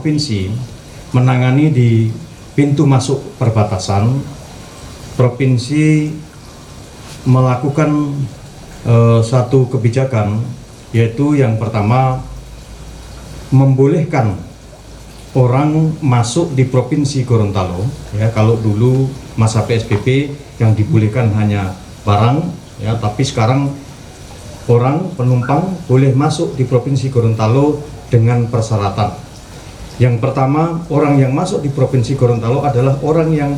provinsi menangani di pintu masuk perbatasan. Provinsi melakukan satu kebijakan, yaitu yang pertama membolehkan orang masuk di Provinsi Gorontalo. Ya, kalau dulu masa PSBB yang dibolehkan hanya barang, ya, tapi sekarang orang penumpang boleh masuk di Provinsi Gorontalo dengan persyaratan. Yang pertama, orang yang masuk di Provinsi Gorontalo adalah orang yang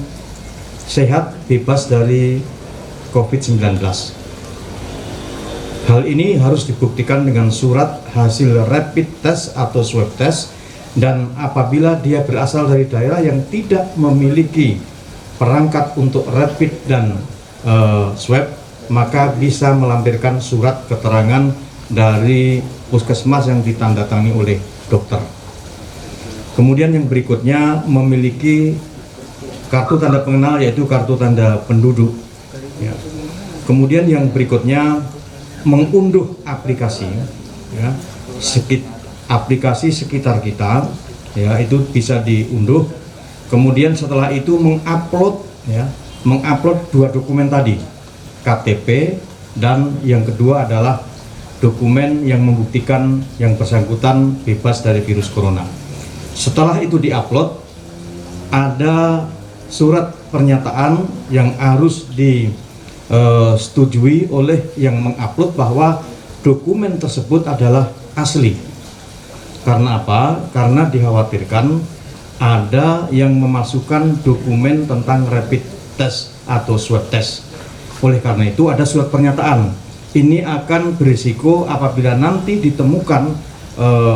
sehat, bebas dari COVID-19. Hal ini harus dibuktikan dengan surat hasil rapid test atau swab test, dan apabila dia berasal dari daerah yang tidak memiliki perangkat untuk rapid dan swab, maka bisa melampirkan surat keterangan dari puskesmas yang ditandatangani oleh dokter. Kemudian yang berikutnya memiliki kartu tanda pengenal, yaitu kartu tanda penduduk. Ya. Kemudian yang berikutnya mengunduh aplikasi, ya, aplikasi sekitar kita, ya, itu bisa diunduh. Kemudian setelah itu mengupload, ya, mengupload 2 dokumen tadi, KTP, dan yang kedua adalah dokumen yang membuktikan yang bersangkutan bebas dari virus corona. Setelah itu diupload, ada surat pernyataan yang harus disetujui oleh yang mengupload bahwa dokumen tersebut adalah asli. Karena apa? Karena dikhawatirkan ada yang memasukkan dokumen tentang rapid test atau swab test. Oleh karena itu ada surat pernyataan. Ini akan berisiko apabila nanti ditemukan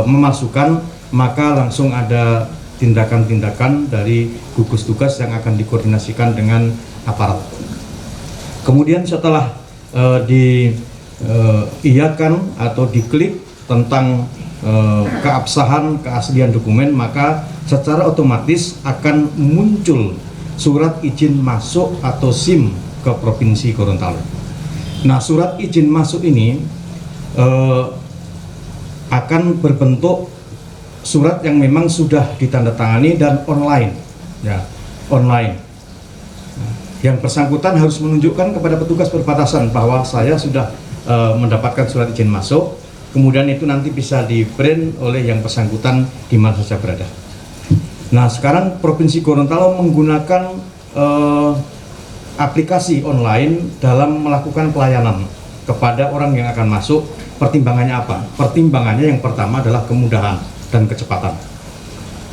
memasukkan, maka langsung ada tindakan-tindakan dari gugus tugas yang akan dikoordinasikan dengan aparat. Kemudian setelah diiyakan atau diklik tentang keabsahan, keaslian dokumen, maka secara otomatis akan muncul surat izin masuk atau SIM ke Provinsi Gorontalo. Nah, surat izin masuk ini akan berbentuk surat yang memang sudah ditandatangani dan online, ya, online. Yang bersangkutan harus menunjukkan kepada petugas perbatasan bahwa saya sudah mendapatkan surat izin masuk. Kemudian itu nanti bisa di-print oleh yang bersangkutan di mana saja berada. Nah, sekarang Provinsi Gorontalo menggunakan aplikasi online dalam melakukan pelayanan kepada orang yang akan masuk. Pertimbangannya apa? Pertimbangannya yang pertama adalah kemudahan dan kecepatan.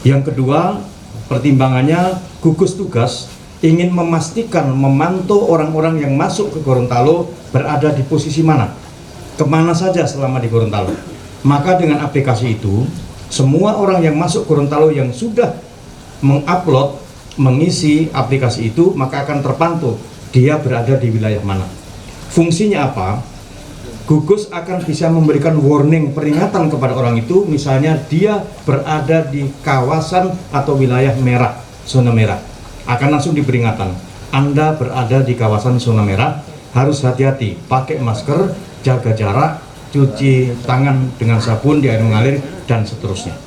Yang kedua, pertimbangannya gugus tugas ingin memastikan, memantau orang-orang yang masuk ke Gorontalo berada di posisi mana, kemana saja selama di Gorontalo. Maka dengan aplikasi itu, semua orang yang masuk Gorontalo yang sudah mengupload, mengisi aplikasi itu, maka akan terpantau dia berada di wilayah mana. Fungsinya apa? Gugus akan bisa memberikan warning, peringatan kepada orang itu, misalnya dia berada di kawasan atau wilayah merah, zona merah, akan langsung diperingatan, Anda berada di kawasan zona merah, harus hati-hati, pakai masker, jaga jarak, cuci tangan dengan sabun di air mengalir, dan seterusnya.